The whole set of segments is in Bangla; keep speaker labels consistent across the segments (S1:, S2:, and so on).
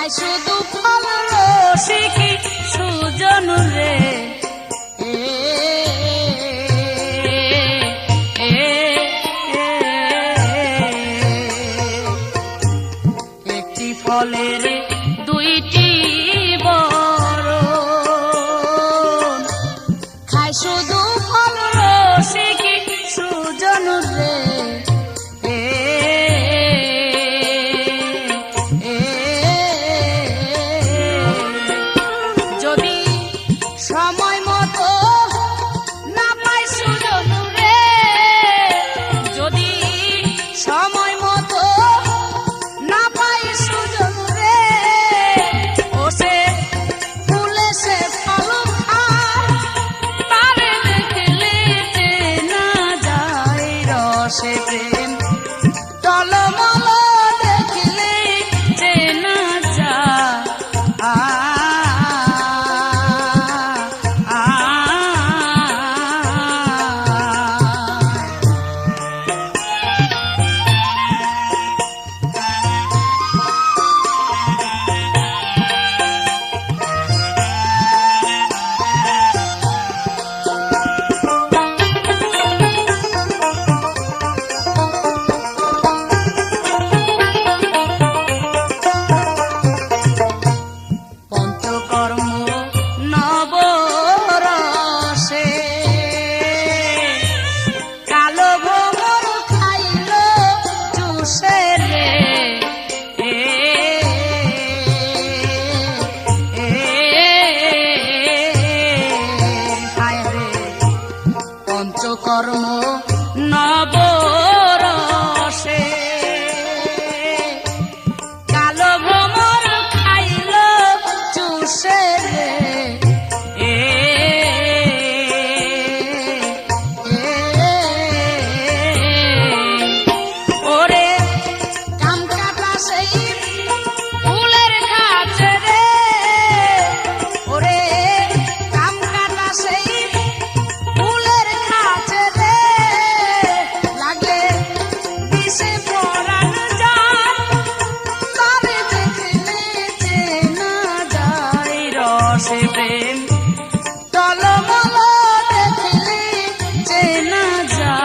S1: শুধু ফল রসিকি সুজন রে একটি ফলের দুইটি বরণ খায় শুধু ফল রসিকি সুজন রে পঞ্চকর্ম নবরসে কালো ভ্রমর খাইল চুষে রে ওরে কাম কাটা সেই ফুলের কাছে রে ওরে কাম কাটা সেই প্রেম টলমল দেখলে চেনা যা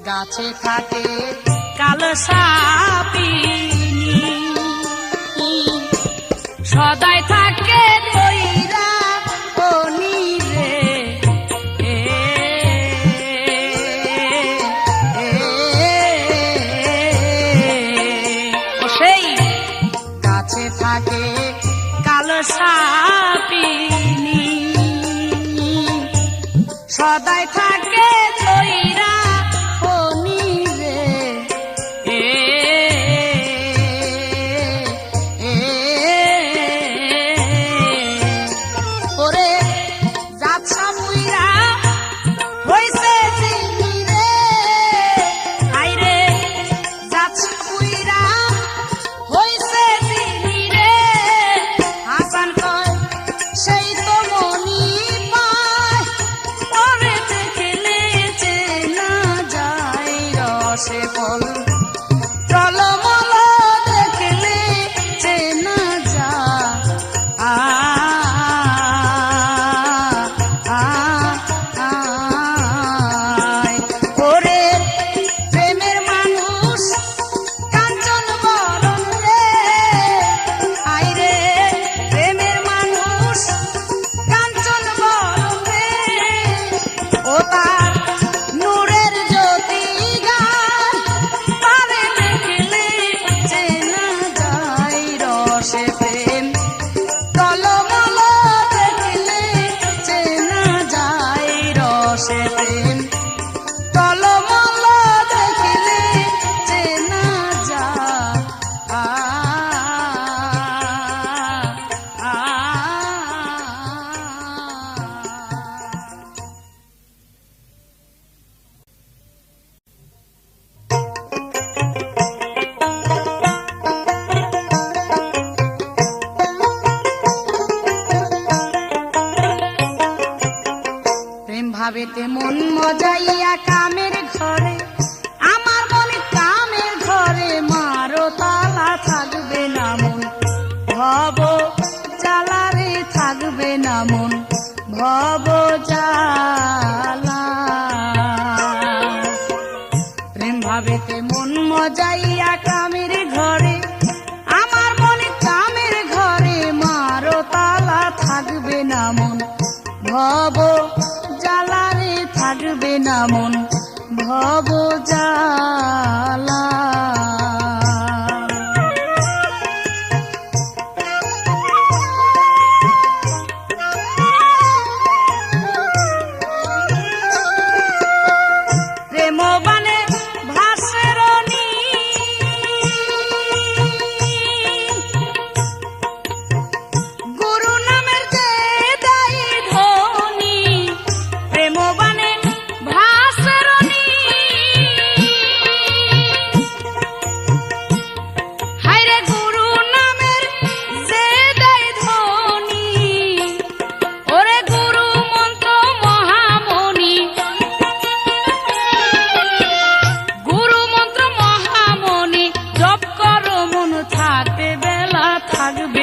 S1: গাছে থাকে কালো সাপিনী সদাই থাকে কইরা বনি রে সেই গাছে থাকে কালো সাপিনী সদাই থাকে কইরা সেই তো মনি পায়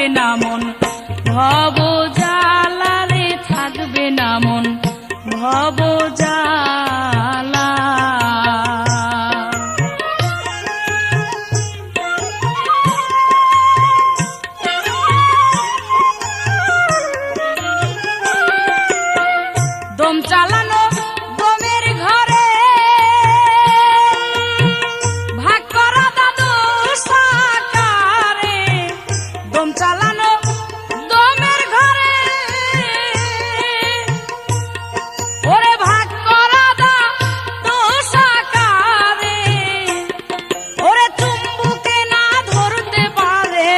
S1: থাকবে না মন ভব জ্বালারে থাকবে না মন ভব জ্বালা দম চালানো দমের ঘরে ভাগ করা দাদু সাকারে দম চালানো দমের ঘরে ওরে ভাগ করা দাদু সাকারে ওরে চুম্বুকে না ধরতে পারে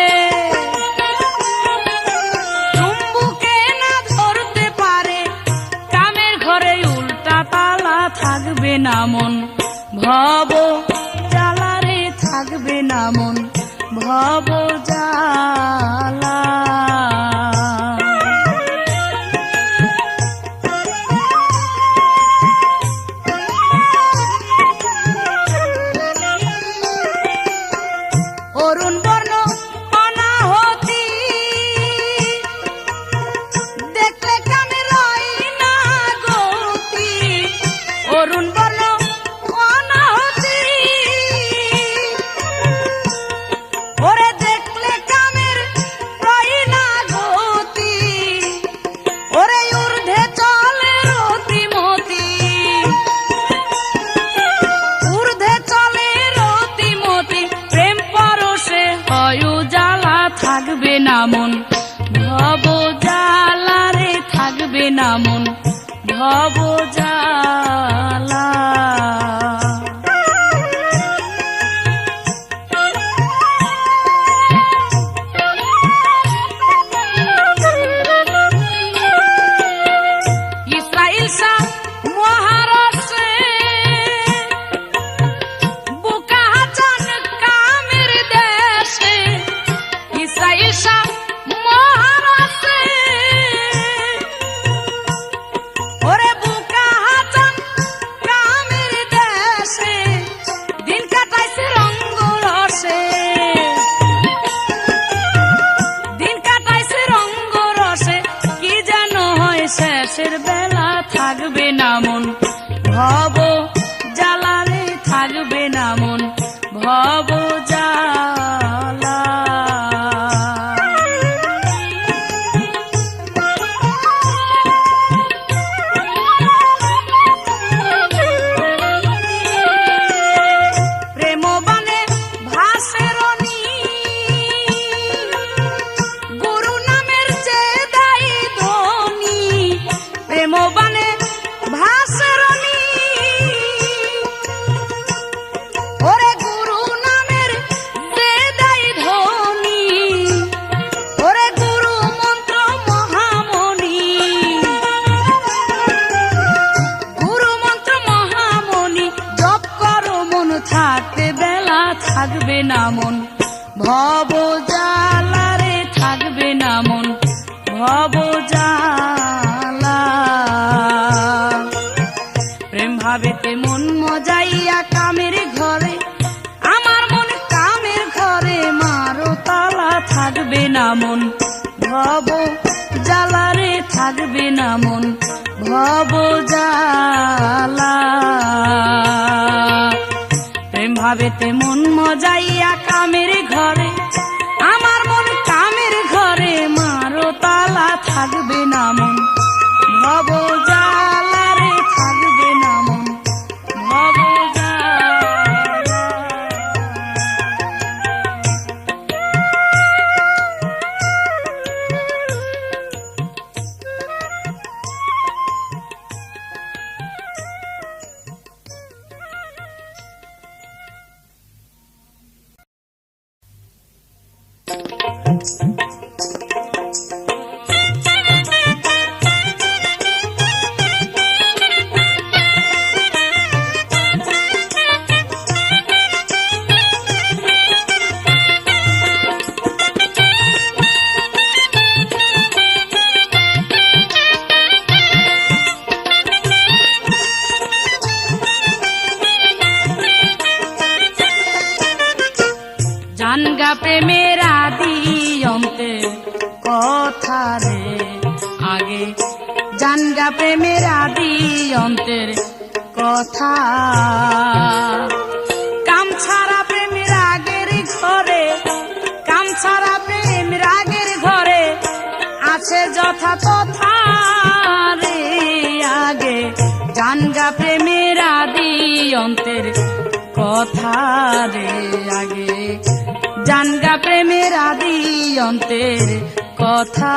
S1: চুম্বুকে না ধরতে পারে কামের ঘরে উল্টা তালা থাকবে না মন ভব জ্বালারে থাকবে না মন ভব জ্বালা অরুণ বর্ণ অনাহতি দেখলে কানে রই না গতি অরুণ বর্ণ অনাহতি ওরে দেখলে কামের রই না গতি ওরে ঊর্ধ্বে চলে রতিমতি ঊর্ধ্বে চলে রতিমতি প্রেম পরশে হয় জ্বালা থাকবে না মন ভব জ্বালারে থাকবে না মন ভব জ্বালা ইসরাইল শাহ মহারসে বুকা হাচান কামের দেশে ইসরাইল শাহ মহারসে ওরে বুকা হাচান কামের দেশে দিন কাটাইছে রঙ্গ রসে দিন কাটাইছে রঙ্গ রসে কি যেন হয় শেষের বেলা থাকবে না মন ভব জ্বালারে থাকবে না মন ভব জ্বালা প্রেম বানে ভাসে রনি গুরু নামের যে দায়ী ধ্বনি প্রেম বানে ভাসে রনি ওরে গুরু নামের যে দায়ী ধ্বনি ওরে গুরু মন্ত্র মহামণি গুরু মন্ত্র মহামণি জপ করো মন থাকতে বেলা থাকবে না মন ভব জ্বালারে থাকবে না মন ভব জ্বালা প্রেম ভাবেতে মন মজাইয়া কামের ঘরে আমার মন কামের ঘরে মারো তালা থাকবে না মন ভব জ্বালারে থাকবে না মন ভব জ্বালা প্রেম ভাবেতে মন মজাইয়া কামের ঘরে আমার মন কামের ঘরে মারো তালা থাকবে না মন ভব জ্বালারে থাকবে না মন ভব জ্বালা জানগা প্রেমের আদি অন্তে জানগা প্রেমের আদি অন্তের কথা। কাম ছাড়া প্রেম রাগের ঘরে, কাম ছাড়া প্রেম রাগের ঘরে আছে যথা তথা রে। আগে জানগা প্রেমের আদি অন্তের কথা রে, আগে জানগা প্রেমের আদি অন্তের কথা।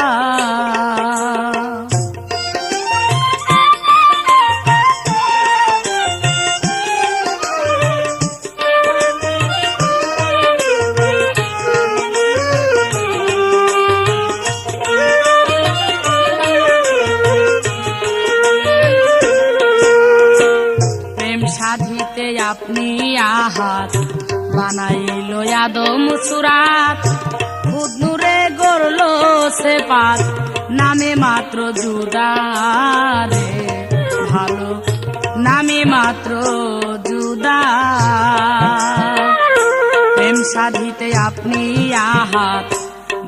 S1: সাধিতে আপনি আহাত বানাইল আদম সুরাত, খুদ নূরে গড়ল সে পাত নামে মাত্র জুদা রে। ভালো নামে মাত্র জুদা। প্রেম সাধিতে আপনি আহাত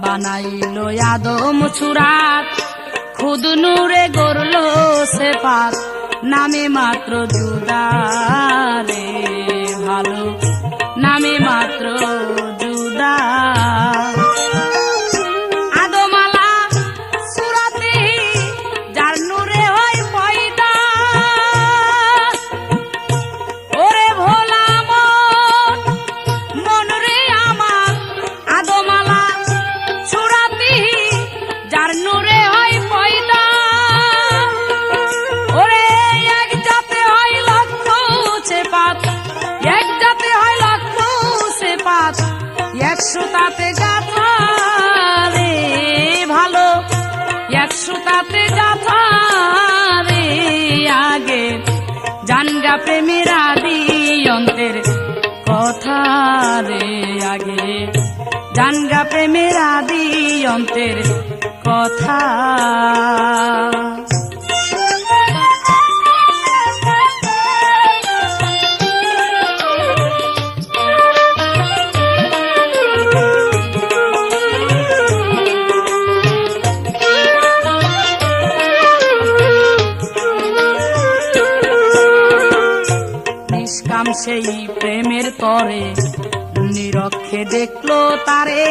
S1: বানাইল আদম সুরাত, খুদ নূরে গড়ল সে পাত নামে মাত্র জুদা রে। ভালো নামে মাত্র জুদা। আদমালা সুরাতে যার নূরে হয় পয়দা, ওরে ভোলা মন রে আমার। আদমালা সুরাতে যার নূরে হয় পয়দা, ওরে এক জাতে হয় লক্ষ সে পাত, এক জাতে হয় লক্ষ সে পাত, একশো তাতে গাথা রে। ভালো একশো তাতে গাথা রে। আগে জানগা প্রেমের আদি অন্তের কথা রে, আগে জানগা প্রেমের আদি অন্তের কথা। নিষ্কাম সেই প্রেমের তরে নিরক্ষে দেখলো তারে,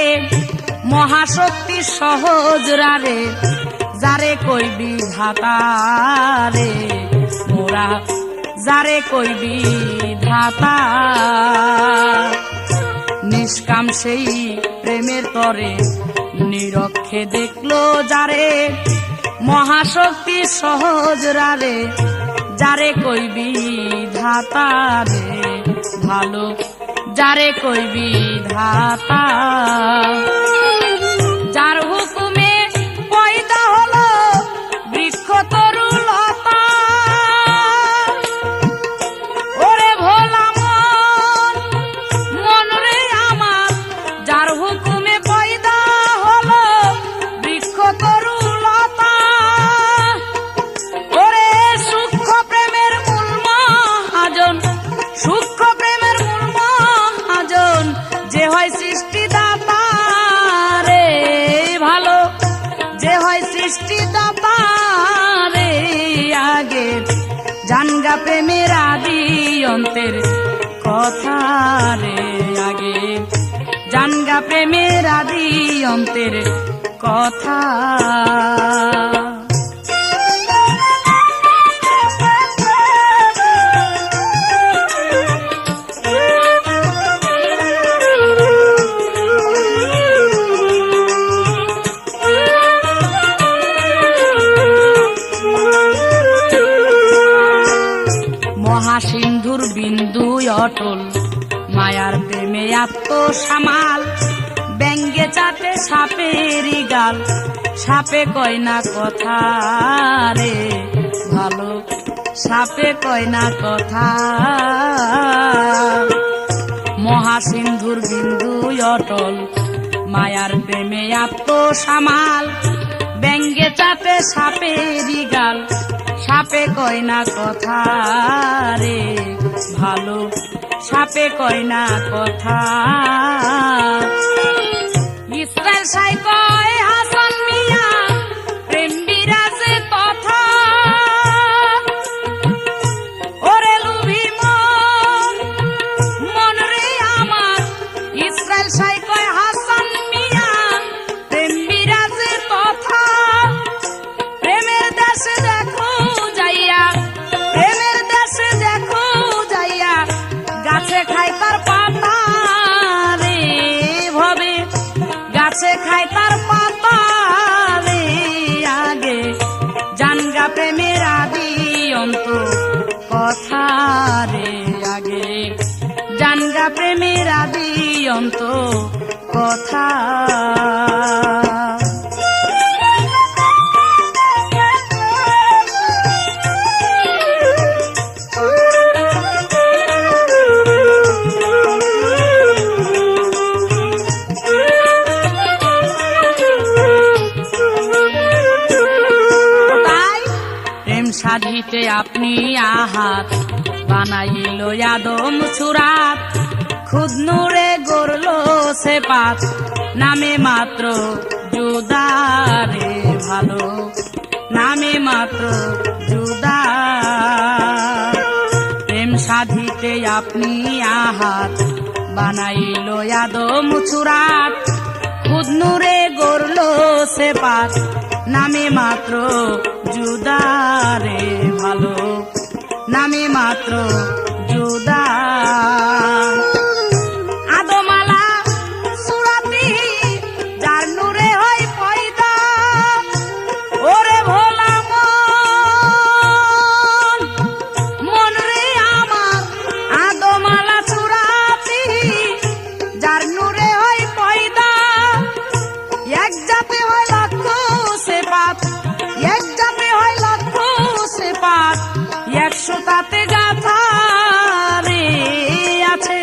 S1: মহাশক্তি সহজ রারে যারে কইবি ধাতারে। মোরা যারে কইবি ধাতা। নিষ্কাম সেই প্রেমের তরে নিরক্ষে দেখলো যারে, মহাশক্তি সহজ রারে যারে কইবি ধাতারে। ভালো যারে কইবি ধাতা। যার হুকুমে পয়দা হলো বৃক্ষ তরু লতা, ওরে ভোলা মন রে আমার। যার হুকুমে পয়দা হলো বৃক্ষ তরু লতা, ওরে সূক্ষ্ম প্রেমের মূল মহাজন, সূক্ষ্ম প্রেমের মূল মহাজন যে হয় সৃষ্টিদাতা রে। ভালো যে হয় সৃষ্টিদাতা রে। আগে জানগা প্রেমের আদি অন্তের কথা রে, আগে জানগা প্রেমের আদি অন্তের কথা। মহাসিন্ধুর বিন্দু অটল মায়ার প্রেমে আত্মসামাল, ব্যঙ্গে চাটে সাপেরই গাল, সাপে কয় না কথা রে। ভালো সাপে কয় না কথা। মহাসিন্ধুর বিন্দু অটল মায়ার প্রেমে আত্মসামাল, ব্যঙ্গে চাটে সাপেরই গাল, সাপে কয় না কথা রে। ভালো সাপে কয় না কথা। ইসরায়েল সাই কয় হাসান মিয়া প্রেম বিরাজে তথা, গাছে খায় তার পাতা রে আগে জানগা প্রেমের আদি অন্ত কথা রে আগে জানগা প্রেমের আদি অন্ত কথা। সাধিতে আপনি আহাত বানাইল আদম সুরাত খুদ নূরে গড়ল সে পাত নামে মাত্র জুদারে ভালো নামে মাত্র জুদা। প্রেম সাধিতে আপনি আহাত বানাইল আদম সুরাত খুদ নূরে গড়ল সে পাত নামে মাত্র জুদারে ভালো নামে মাত্র জুদা। আদমালা সুরাতি যার নূরে হয় পয়দা ওরে ভোলা মন রে আমার আদমালা সুরাতি যার নূরে হয় পয়দা এক জাতে হয় লক্ষ সে পাপ এক জাতে হয় লক্ষ সে পাপ একশো তাতে গাথা রে আছে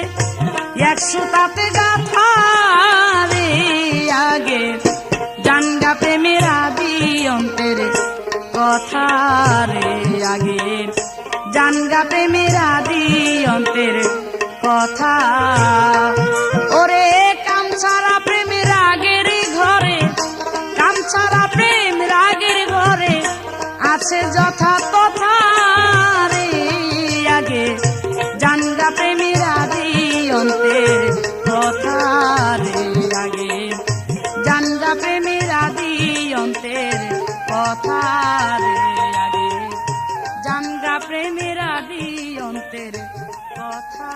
S1: একশো তাতে গাথা রে আগে জানগা প্রেমের আদি অন্তের কথা রে আগে জানগা প্রেমের আদি অন্তের কথা। ওরে কাম ছাড়া প্রেমের আগের ঘরে কাম ছাড়া প্রেম রাগের ঘরে আছে যথা তথা রে আগে জানগা প্রেমের আদি অন্তের কথা রে আগে জানগা প্রেমের আদি অন্তের কথা রে আগে জানগা প্রেমের আদি অন্তের কথা।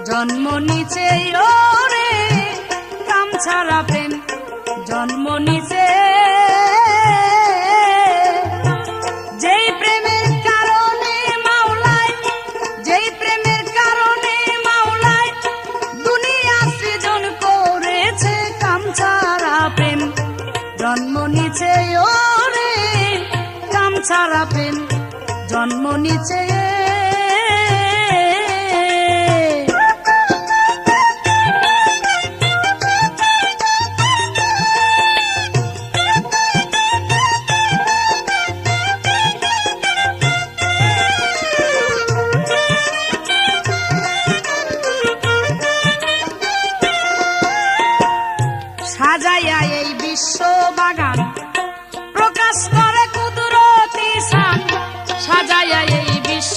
S1: জন্ম নিচে ওরে কাম ছাড়া প্রেম জন্ম নিচে যেই প্রেমের কারণে মাওলায় যেই প্রেমের কারণে মাওলায় দুনিয়া সৃজন করেছে কাম ছাড়া প্রেম জন্ম নিচে ওরে কাম ছাড়া প্রেম জন্ম নিচে। সাজাইয়া এই বিশ্ব বাগান প্রকাশ করে কুদরতি শান সাজাইয়া এই বিশ্ব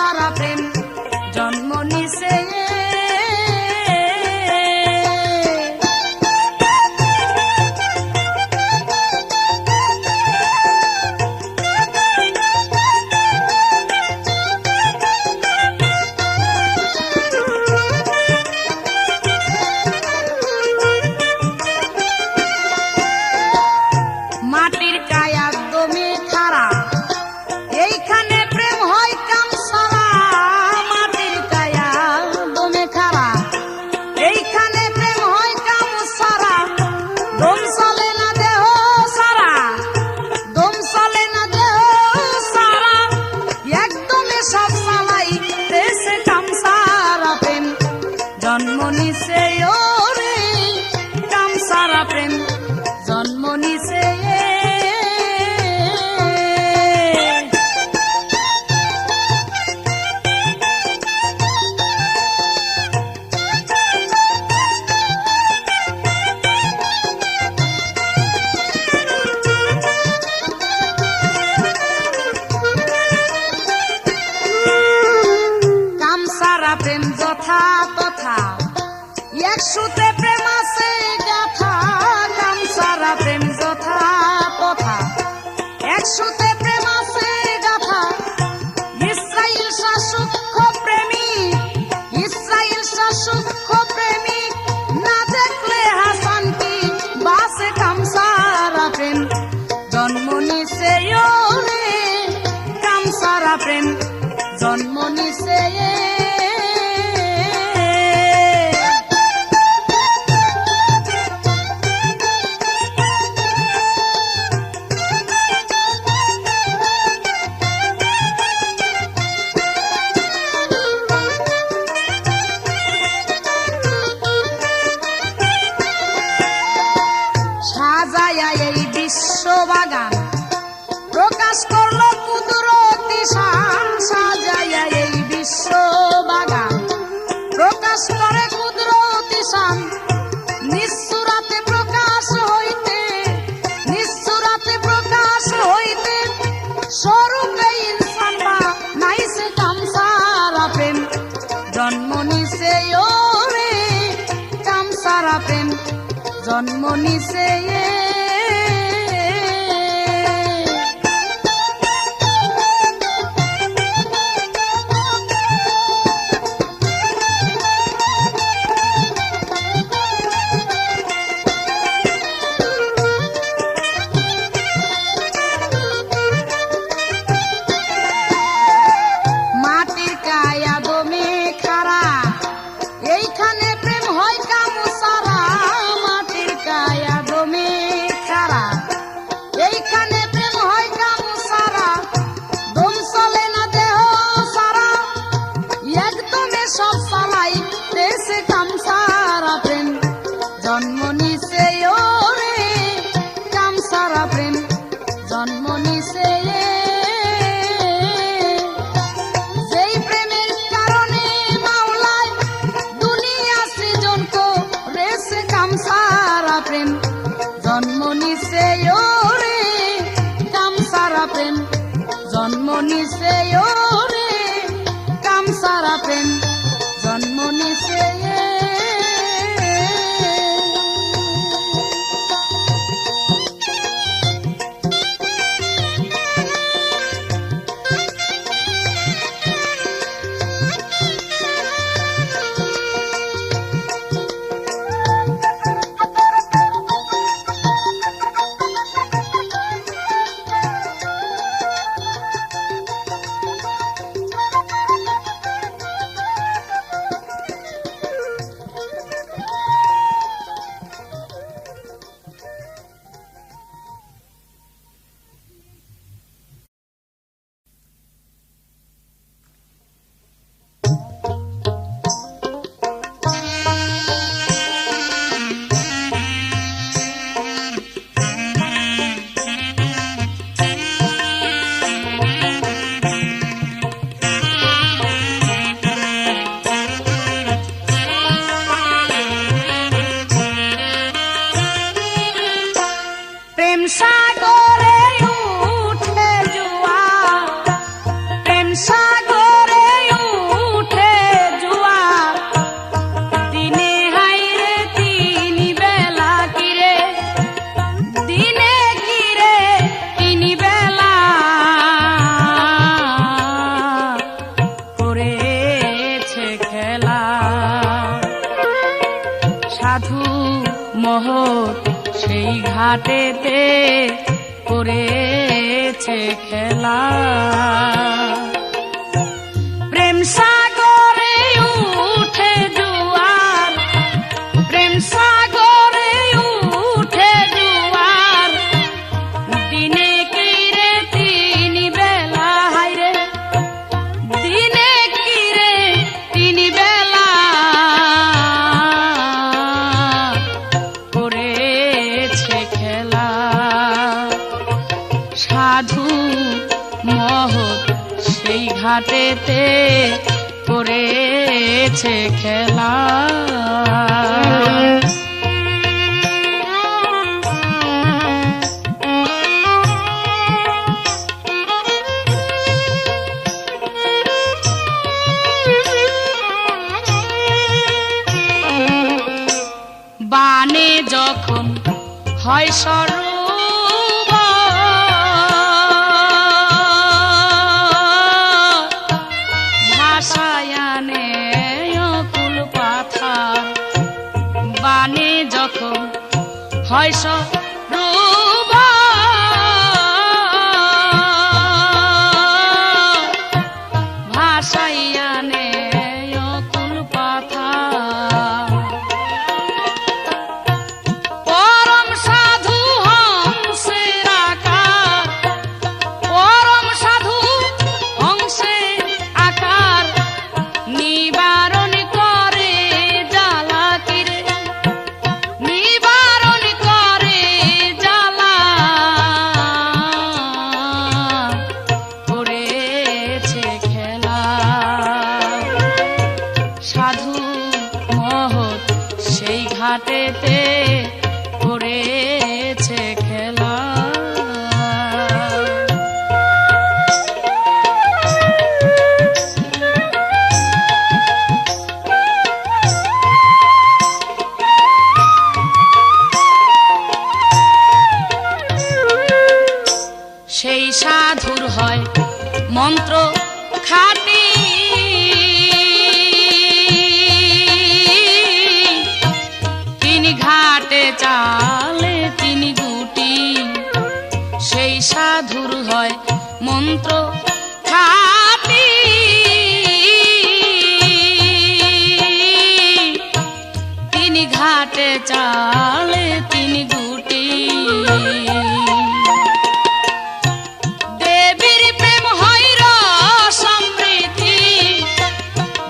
S1: সারা প্রেম জন্ম নিছে। মাটির কায়া দমে খাড়া এইখানে প্রেম হয় কাম সারা। মাটির কায়া দমে খাড়া এইখানে প্রেম হয় কাম সারা। দম চলে না দেহ সারা, দম চলে না দেহ সারা। একদমে সব চালাই দেশে কাম সারা প্রেম জন্ম নিছে। ওরে কাম সারা প্রেম জন্ম নিছে। কাম সারা প্রেম যথা তথা একশুতে প্রেম আছে গাথা। কাম সারা প্রেম যথা তথা একশুতে প্রেম আছে গাথা। ইসরাইল সূক্ষ্ম প্রেমী, ইসরাইল সূক্ষ্ম প্রেমী না দেখলে হাসান কি বাসে কাম সারা প্রেম জন্ম নিছে। ওরে কাম সারা প্রেম জন্ম নিছে। সাজায়া এই বিশ্ব বাগান প্রকাশ করলো কুদরতি শান। সাজায়া এই বিশ্ব বাগান প্রকাশ করে কুদরতি শান। নিঃসুরাতে প্রকাশ হইতে, নিঃসুরাতে প্রকাশ হইতে স্বরূপে ইনসান বা নাইছে কাম সারা প্রেম জন্ম নিছে। ওরে কাম সারা প্রেম জন্ম নিছে। মাটির কায়া দমে খাড়া এইখানে প্রেম হয় কাম সারা। মাটির কায়া দমে খাড়া এইখানে প্রেম হয় কাম সারা। দম চলে না দেহ সারা, একদমে সব চালাই দেশে কাম সারা প্রেম জন্ম নিছে। ওরে কাম সারা প্রেম জন্ম নিছে। যেই প্রেমের কারণে মাওলায় দুনিয়া সৃজন করেছে কাম সারা প্রেম জন্ম নিছে। ওরে কাম সারা প্রেম জন্ম নিছে। ওরে কাম সারা প্রেম জন্ম নিছে। সাধু মহৎ সেই ঘাটেতে করেছে খেলা। প্রেম সাগরে উঠে জোয়ার, প্রেম সাগরে উঠে জোয়ার, দিনে কিরে তিন বেলা, হায়রে দিনে কিরে তিন বেলা করেছে খেলা। সাধু মহৎ সেই ঘাটেতে করেছে খেলা। বানে যখন হয় ভাষায় আনে অকুল পাথার। বানে যখন হয় ভাষায় আনে অকুল পাথার। পরম সাধু হংসের আকার, পরম সাধু হংসের আকার, নিবারণ করে জ্বালা কিরে, নিবারণ করে জ্বালা করেছে খেলা। সাধু মহৎ সেই ঘাটেতে করেছে খেলা। সেই সাধুর হয় মন্ত্র খাটি, তিনি ঘাটে চালে তিনি গুটি। সেই সাধুর হয় মন্ত্র খাটি, তিনি ঘাটে চালে তিনি গুটি। দেবীর প্রেম হয় রসমৃদ্ধি,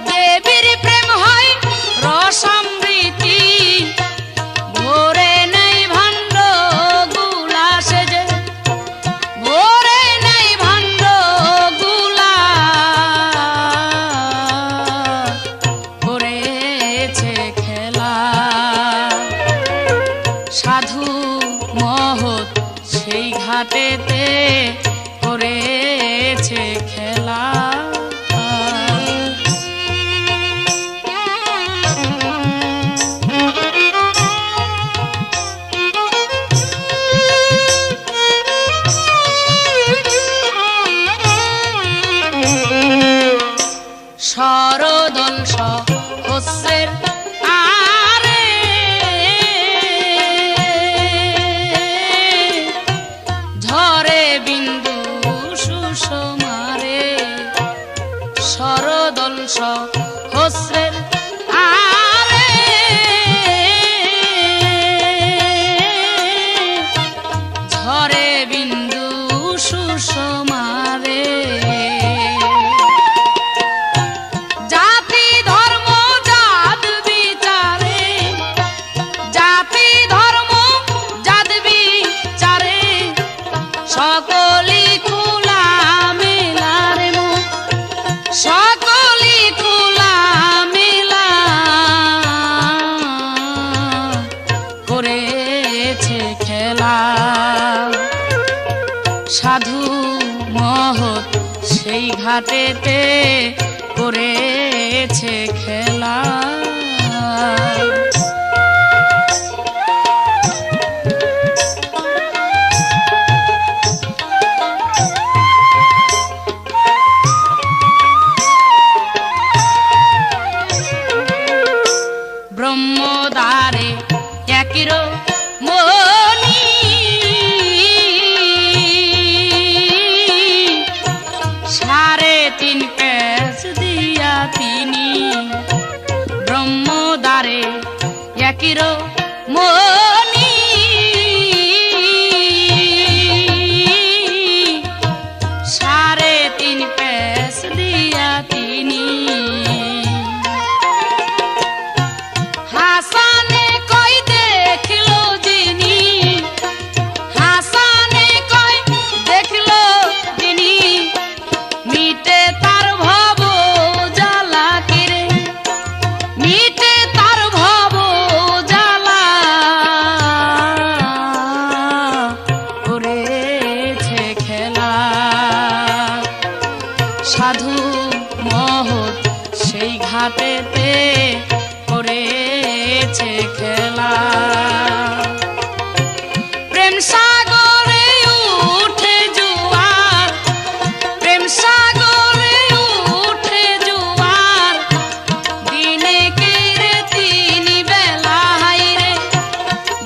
S1: দেবীর প্রেম হয় রসমৃদ্ধি, ভোরে নাই ভাণ্ড গুলা সেজে, ভোরে নাই ভাণ্ড গুলা করেছে খেলা। সাধু মহৎ সেই ঘাটেতে করেছে খেলা। সরদল সহস্রের আরে, ঝরে বিন্দু সুষমারে। সরদল সহস্রের আরে, ঝরে বিন্দু সুষমারে। জাতি ধর্ম জাত বিচারে, জাতি ধর্ম জাত বিচারে, সকলি খোলা মেলা রে মুখ, সকলি খোলা মেলা করেছে খেলা। সাধু মহৎ সেই ঘাটেতে করেছে খেলা। ব্রহ্মদ্বারে তিনি ব্রহ্মদ্বারে একির মনি সাড়ে তিন পেশ দিয়া তিনি হাসানে কই দেখল যিনি হাসানে কই দেখল যিনি মিটে তার ভব জ্বালা কিরে মিটে তার ভব জ্বালা করেছে খেলা সাধু মহৎ সেই ঘাটেতে করেছে খেলা প্রেম সাগরে উঠে জোয়ার প্রেম সাগরে উঠে জোয়ার দিনে কিরে তিনি বেলা হাইরে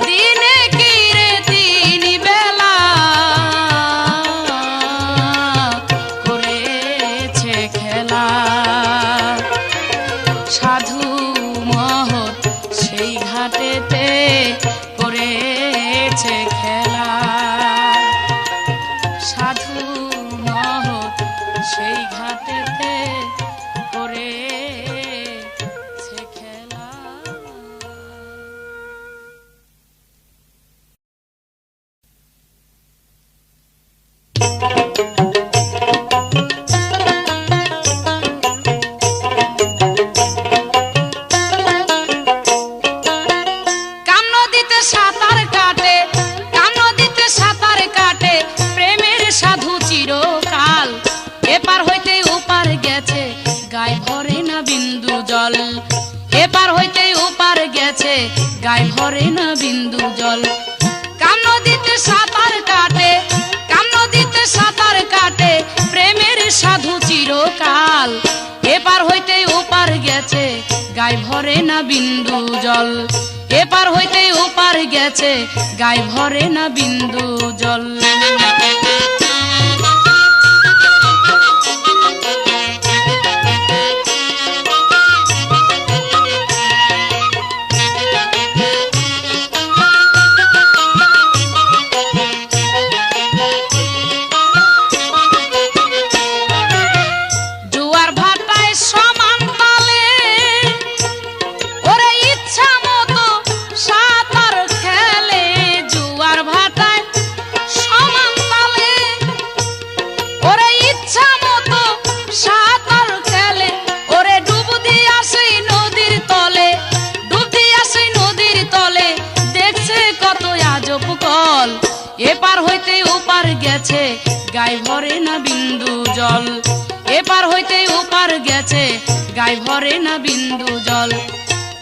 S1: দিনে কিরে তিনি বেলা করেছে খেলা সাধু মহৎ সেই ঘাটেতে করেছে খেলা সাধু মহৎ সেই ঘাটেতে করেছে খেলা কাম নদীতে সাঁতার কাটে কাম নদীতে সাঁতার কাটে প্রেমের সাধু চিরকাল এপার হইতে ওপার গেছে গায়ে ভরে না বিন্দু জল এপার হইতে ওপার গেছে গায়ে ভরে না বিন্দু জল কাম নদীতে সাঁতার কাটে কাম নদীতে সাঁতার কাটে প্রেমের সাধু চিরকাল এপার হইতে ওপার গেছে গায়ে ভরে না বিন্দু জল এপার হইতে ওপার গেছে গায়ে ভরে না বিন্দু জল জোয়ার ভাটায় সমান তালে ওরে ইচ্ছা মতো সাঁতার খেলে জোয়ার ভাটায় সমান তালে ওরে ইচ্ছা মতো সাঁতার খেলে ওরে ডুব দিয়া সেই নদীর তলে ডুব দিয়া সেই নদীর তলে দেখছে কত আজব কল এপার হইতে ওপার গেছে গায়ে ভরে না বিন্দু জল এপার হইতে ওপার গেছে গায়ে ভরে না বিন্দু জল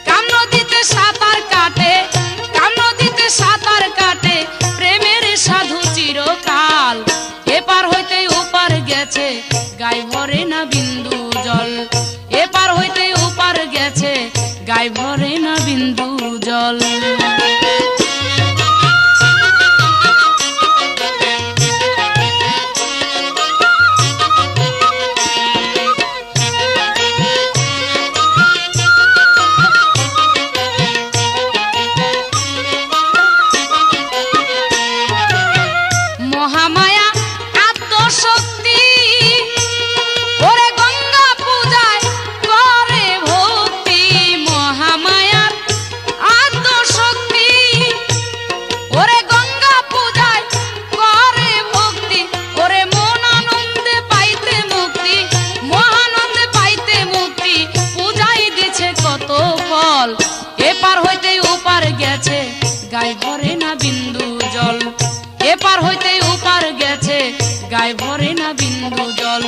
S1: কাম নদীতে সাঁতার কাটে কাম নদীতে সাঁতার কাটে প্রেমের সাধু চিরকাল এপার হইতে ওপার গেছে গায়ে ভরে না বিন্দু জল এপার হইতে ওপার গেছে গায়ে ভরে না বিন্দু জল মহামায়া আত্মশক্তি ওরে গঙ্গা পূজায় করে ভক্তি মহামায়ার আত্মশক্তি ওরে গঙ্গা পূজায় করে ভক্তি ওরে মন আনন্দে পাইতে মুক্তি মহানন্দে পাইতে মুক্তি পূজাই দিছে কত ফল এপার হইতে ওপার গেছে গায়ে ভরে না বিন্দু জল এপার হইতে ওপার গেছে গায়ে ভরে না বিন্দু জল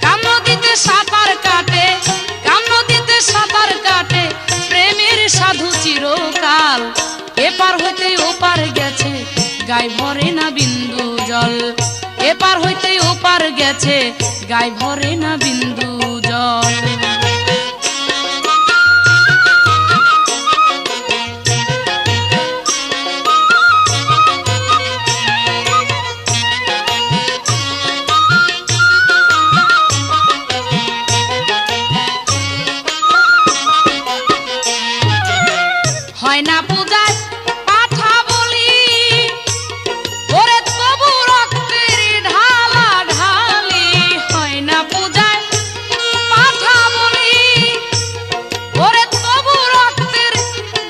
S1: কাম নদীতে সাঁতার কাটে কাম নদীতে সাঁতার কাটে প্রেমের সাধু চিরকাল এপার হইতে ওপার গেছে গায়ে ভরে না বিন্দু জল এপার হইতে ওপার গেছে গায়ে ভরে না বিন্দু জল হয় না পূজায় পাঠা বলি, ওরে তবু রক্তের ঢালা ঢালি। হয় না পূজায় পাঠা বলি, ওরে তবু রক্তের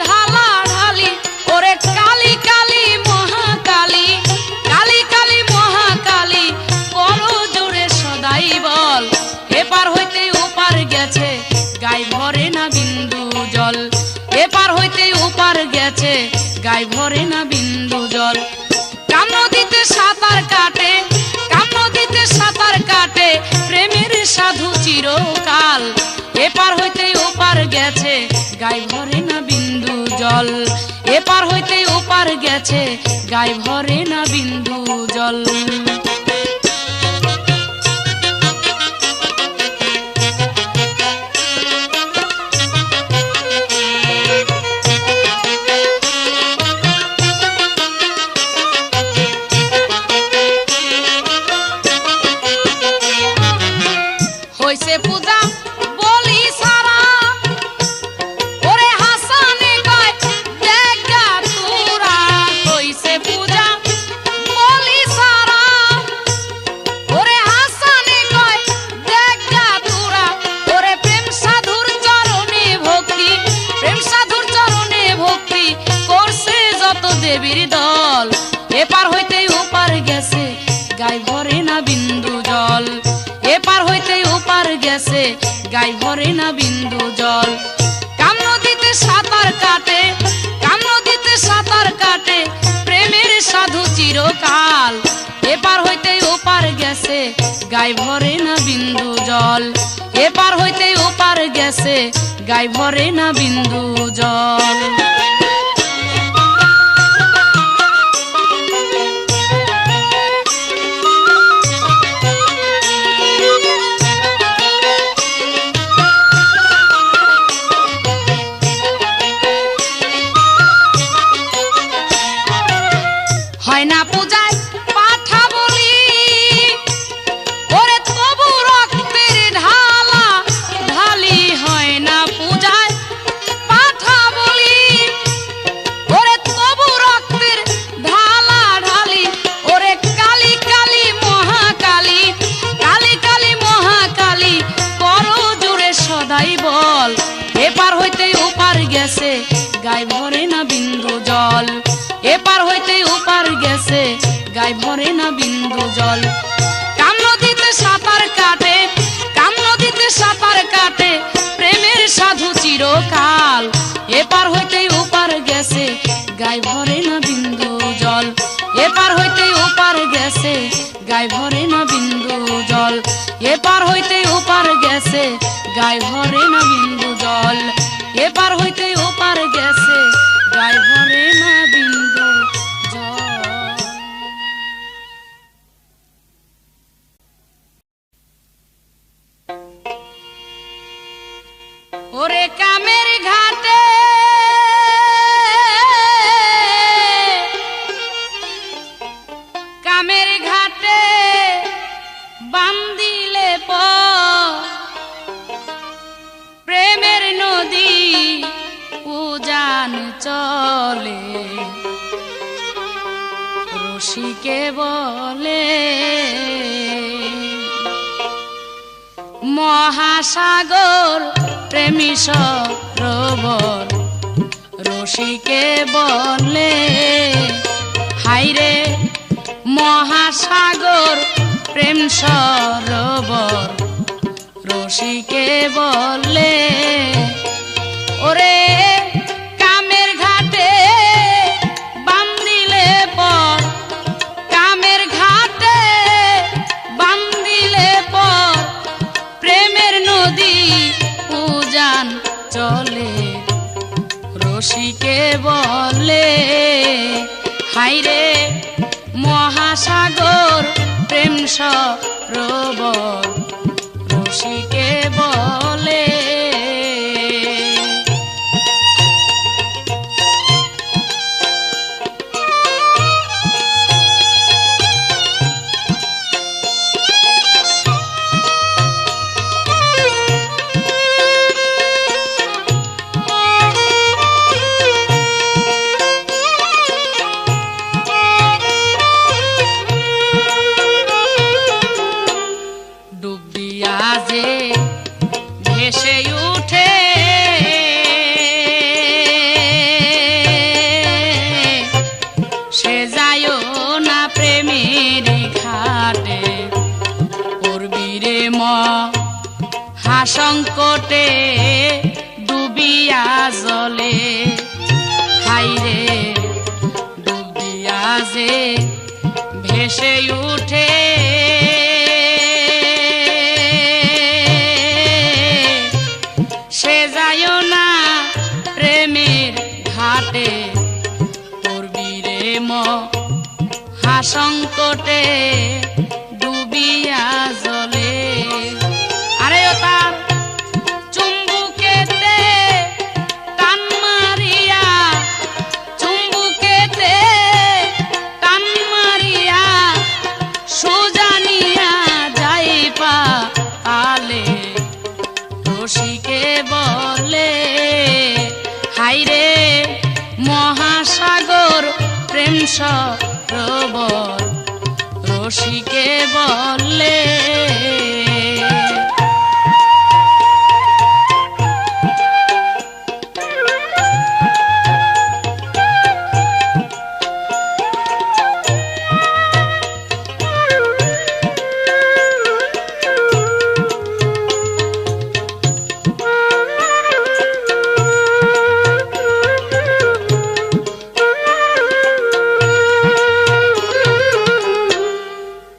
S1: ঢালা ঢালি। ওরে কালী কালী মহাকালী, কালী কালী মহাকালী, করো জোরে সদাই বল। এপার হইতে ওপার গেছে গাই ভরে না বিন্দু জল, এপার হইতে ওপার গেছে গাই ভরে না বিন্দু জল। কাম নদীতে সাঁতার কাটে, কাম নদীতে সাঁতার কাটে, প্রেমের সাধু চিরকাল। এপার হইতে ওপার গেছে গাই ভরে না বিন্দু জল, এপার হইতে ওপার গেছে গাই ভরে না বিন্দু জল। হইছে পূজা বলি সারা, ওরে হাসানে কয় দেখা তোরা। হইছে পূজা বলি সারা, ওরে হাসানে কয় দেখা তোরা। ওরে প্রেম সাধুর চরণে ভক্তি, প্রেম সাধুর চরণে ভক্তি, করছে যত দেবীর দল। এপার হইতে ওপার গেছে গাই ভরে না বিন্দু জল, এপার হইতে ওপার গেছে গাই ভরে না বিন্দু জল। কাম নদীতে সাঁতার কাটে, কাম নদীতে সাঁতার কাটে, প্রেমের সাধু চিরকাল। এপার হইতে ওপার গেছে গাই ভরে না বিন্দু জল, এপার হইতে ওপার গেছে গাই ভরে না বিন্দু জল। হয় না পূজায় পাঠা বলি, ওরে তবু রক্তের ঢালা ঢালি। হয় না পূজায় পাঠা বলি, ওরে তবু রক্তের ঢালা ঢালি। ওরে কালী কালী মহাকালী, কালী কালী মহাকালী, করো জোরে সদাই বল। এপার হইতে ওপার গেছে গাই ভরে না বিন্দু জল, এপার হইতে ওপার গেছে গাই ভরে না বিন্দু জল। কাম নদীতে সাঁতার কাটে, কাম নদীতে সাঁতার কাটে, প্রেমের সাধু চিরকাল। এপার হইতে ওপার গেছে গাই ভরে না বিন্দু জল, এপার হইতে ওপার গেছে গাই ভরে না বিন্দু জল, এপার হইতে ওপার গেছে গাই ভরে না বিন্দু জল, এপার হইতে ওপার গেছে গাই ভরে না বিন্দু জল। ওরে কামের ঘাটে কামের ঘাটে বান্দিলে প্রেমের নদী উজান চলে। রসিকে বলে মহাসাগর প্রেমী সরোবর। রসিকে বলে হাইরে মহাসাগর প্রেম সরোবর। রসিকে বলে ওরে কামের ঘাটে বান্দিলে পর, কামের ঘাটে বান্দিলে পর, প্রেমের নদী উজান চলে। রসিকে বলে হাইরে মহাসাগর প্রেম সরোবর। রসিকে বলে মোটে ডুবিয়া জলে হাইরে ডুবিয়া যে ভেসে উঠে সে যায় না প্রেমের ঘাটে পড়বি রে মহাসংকটে ডুবিয়া জলে। আরে ও তার চুম্বুকেতে টান মারিয়া চুম্বুকেতে টান মারিয়া সুজানিয়া যাইবা আলে রসিকে বলে হাইরে মহাসাগর প্রেম সরোবর রসিকে বলে।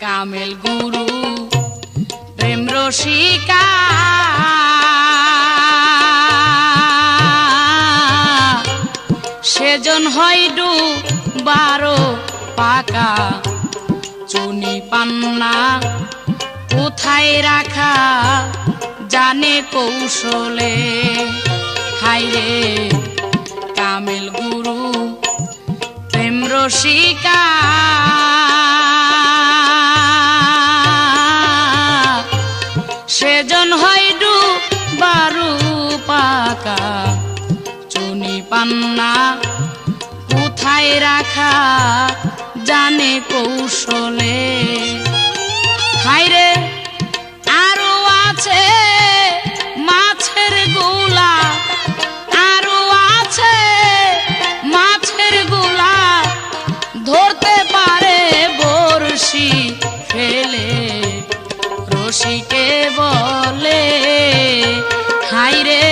S1: কামেল গুরু প্রেম রসিকা সেজন হয় বারো পাকা চুনি পান্না কোথায় রাখা জানে কৌশলে হাইরে কামেল গুরু প্রেম রসিকা সেজন হয় বারু পাকা চুনি পান্না কোথায় রাখা জানে কৌশলে হাইরে আরো আছে মাছের গোলা আরো আছে মাছের গোলা ধরতে পারে বড়শি ফেলে রসিকে বলে হাইরে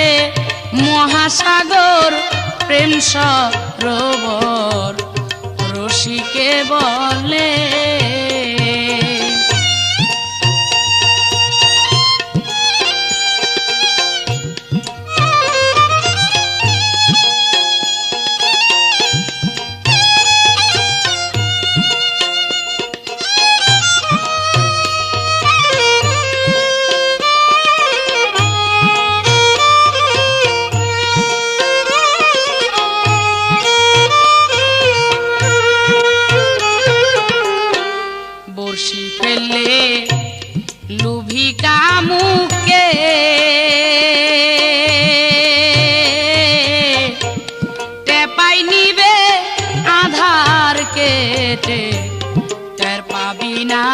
S1: মহাসাগর প্রেম সরোবর রসিকে বলে। বর্ষি ফেলে লুভি কামুকে টেপাই নিবে আধার কেটে টের পাবি না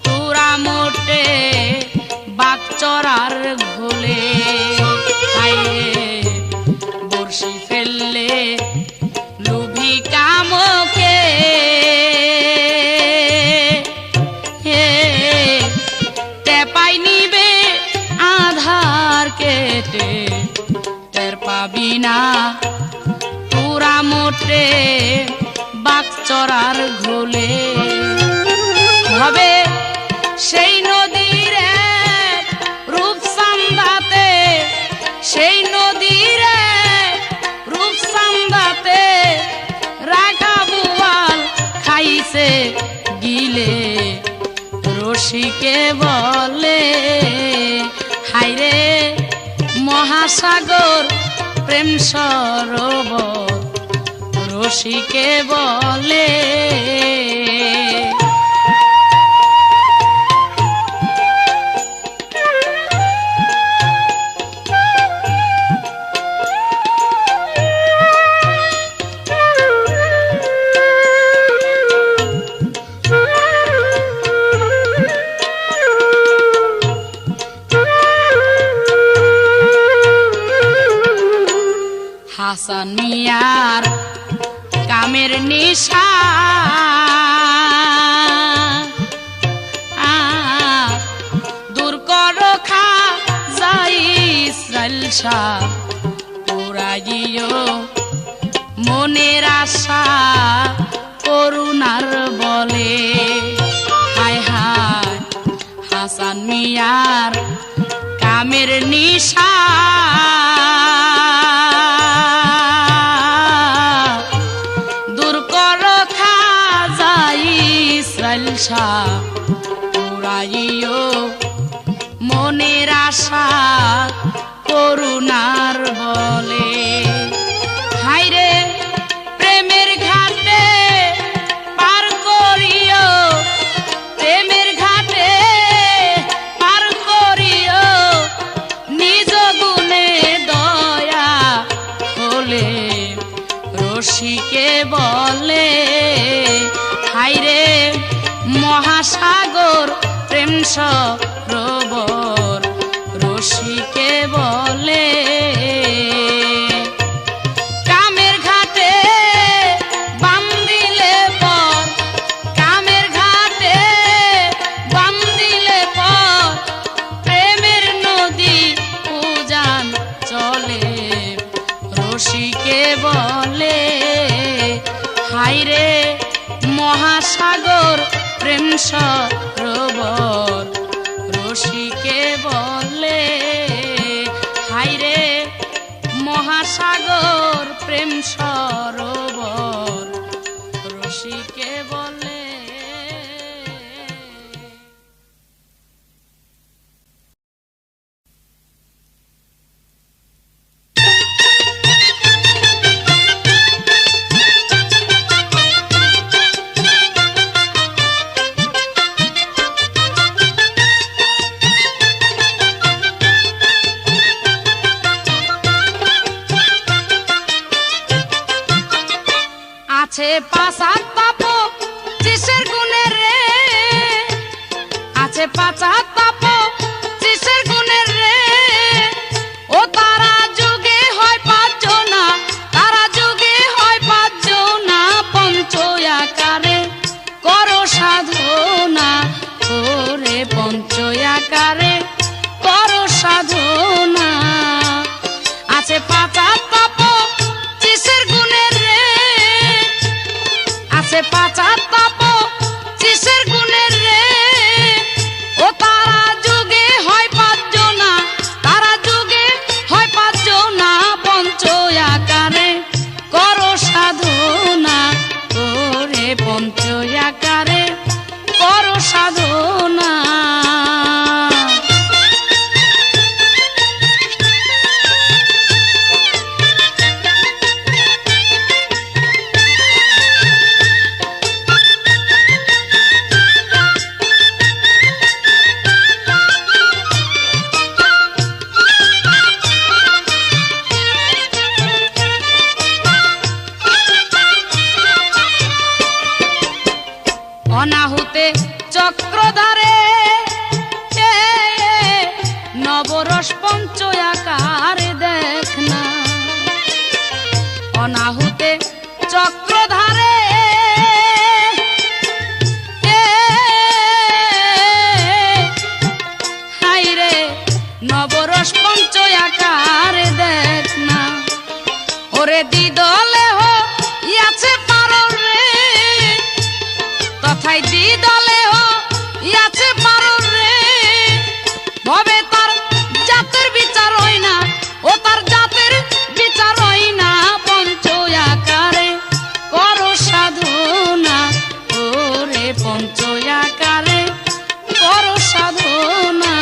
S1: তোরা মোটে বাকচরার ঘোলে হাইরে বর্ষি ফেললে লুভি কামকে টেপাই নিবে আধার কেটে টের পাবি না তোরা মোটে বাকচরার ঘোলে হবে সেই নদীর রূপসান্দাতে সেই নদীর রূপসান্দাতে রাখা বুয়াল খাইছে গিলে রসিকে বলে হাইরে মহাসাগর প্রেম সরোবর রসিকে বলে। হাসান মিয়ার কামের নিশা দূর করো খা যাই ইসরাইল শাহ পুরাইও মনের আশা করুণার বলে। হায় হায় হাসান মিয়ার কামের নিশা দূর কর খাজা ইসরাইল শাহ পুরাইও মনের আশা করুণার বলে। হায়রে প্রেমের ঘাটে পার করিও, প্রেমের ঘাটে পার করিও, নিজ গুণে দয়া হলে রসিকে বলে। হায়রে মহাসাগর প্রেম সরোবর রসিকে বলে। কামের ঘাটে বাম দিলে পর, কামের ঘাটে বাম দিলে পর, প্রেমের নদী উজান চলে রসিকে বলে। হায়রে মহাসাগর প্রেম সরোবর রসিকে বলে। হায়রে মহাসাগর প্রেম সরোবর রসিকে বলে। আছে পাঁচাত পাপ চিসের গুণে রে, আছে পাঁচাত পাপ চিসের গুণে রে। ও তারা যুগে হয় পাঁচজনা, তারা যুগে হয় পাঁচজনা, পঞ্চয়াকারে করো সাধনা, ওরে পঞ্চয়াকারে করো সাধনা। আছে পাঁচাত পাপ চিসের গুণে রে, আছে পাঁচাত পাপ চিসের গুণের রে। ও তারা যুগে হয় পাঁচজনা, তারা যুগে হয় পাঁচজনা, পঞ্চয়াকারে করো সাধনা, ওরে পঞ্চয়াকারে করো সাধনা। অনাহুতে চক্রধারে নবরস পঞ্চয়াকার দেখ না। অনাহুতে চক্রধারে হায়রে নবরস পঞ্চয়াকার দেখ না। ওরে দিদলে হইয়াছে পারো রে, তথায় দিদলে হইয়াছে পারো রে। ভবে তার জাতের বিচার হয় না, ও তার জাতের বিচার হয় না, পঞ্চয়াকারে করো সাধনা, ওরে পঞ্চয়াকারে করো সাধনা।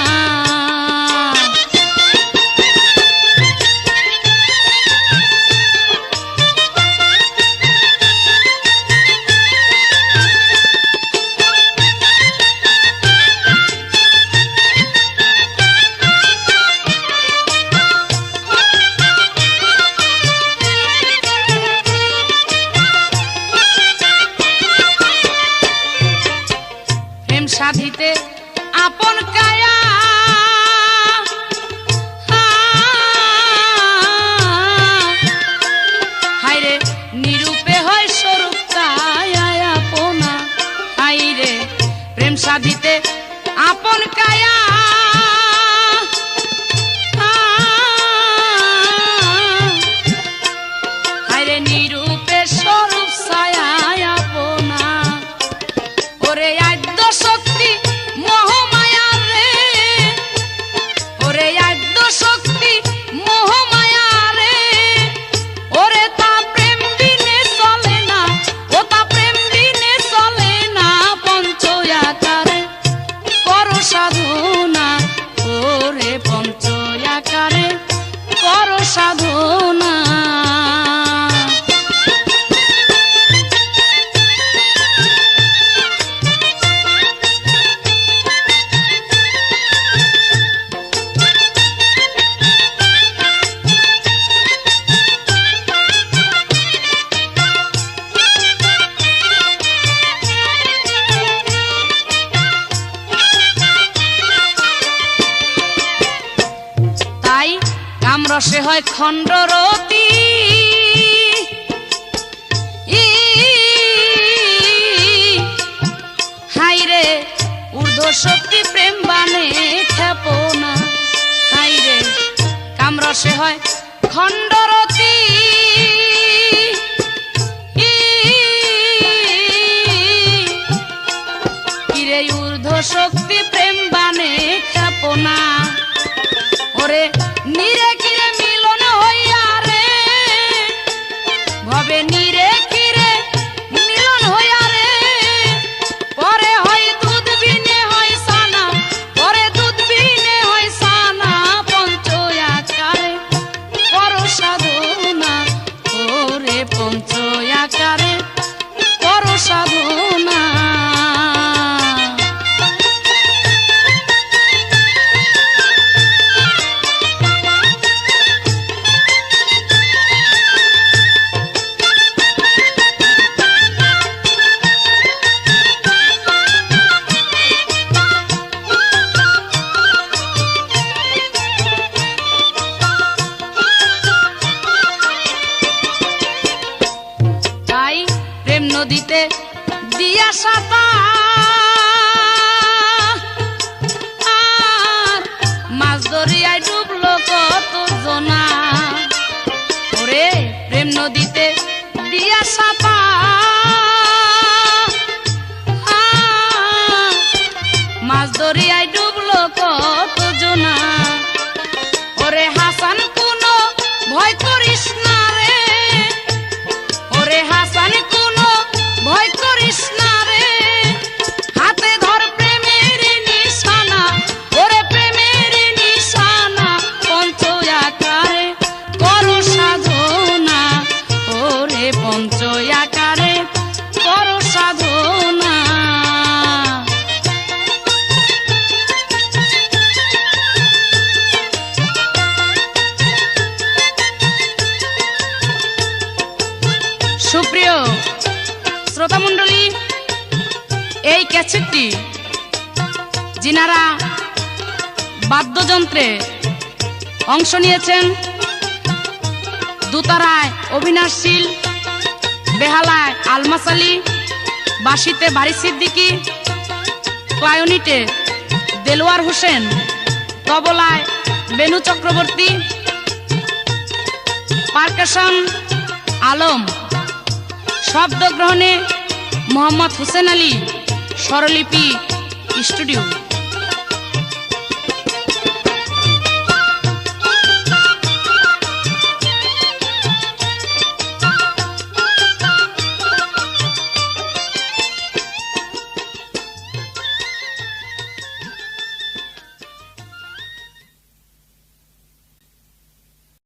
S1: সাধনা। কামরসে হয় খণ্ডরতি, হাইরে ঊর্ধ্ব শক্তি প্রেম বানে ক্ষেপনা। হাইরে কামরসে হয় খণ্ডরতি, কিরে ঊর্ধ্ব শক্তি প্রেম বানে ক্ষেপনা। ওরে নিরে কিরে মিলন হইয়া রে, ভবে নিরে কিরে মিলন হইয়া রে, পরে হয় দুধ বিনে হয় সানা, পরে দুধ বিনে হয় সানা, পঞ্চ আকারে কর সাধনা। ওরে পঞ্চ আকারে কর সাধনা। প্রেম নদীতে দিয়া সাঁতা, আর মাছ দরিয়ায় ডুবলো কত জনা। ওরে প্রেম নদীতে দিয়া সাঁতা, মাছ দরিয়ায় ডুবলো কত জনা। ওরে হাসান কোনো ভয় করিস না রে, ওরে হাসান ভয় করিস না রে, হাতে ধর প্রেমের নিশানা। ওরে প্রেমের নিশানা পঞ্চ আকারে কর সাধনা। ওরে পঞ্চ আকারে কর সাধনা। সুপ্রিয় শ্রোতা মণ্ডলী, এই ক্যাসেটটি যিনারা বাদ্যযন্ত্রে অংশ নিয়েছেন, দুতারায় অবিনাশশীল, বেহালায় আলমাস আলী, বাঁশিতে বারি সিদ্দিকী, ক্লায়নিটে দেলোয়ার হোসেন, তবলায় বেনু চক্রবর্তী, পারকাশন আলম, শব্দ গ্রহণে মোহাম্মদ হোসেন আলী, স্বরলিপি স্টুডিও।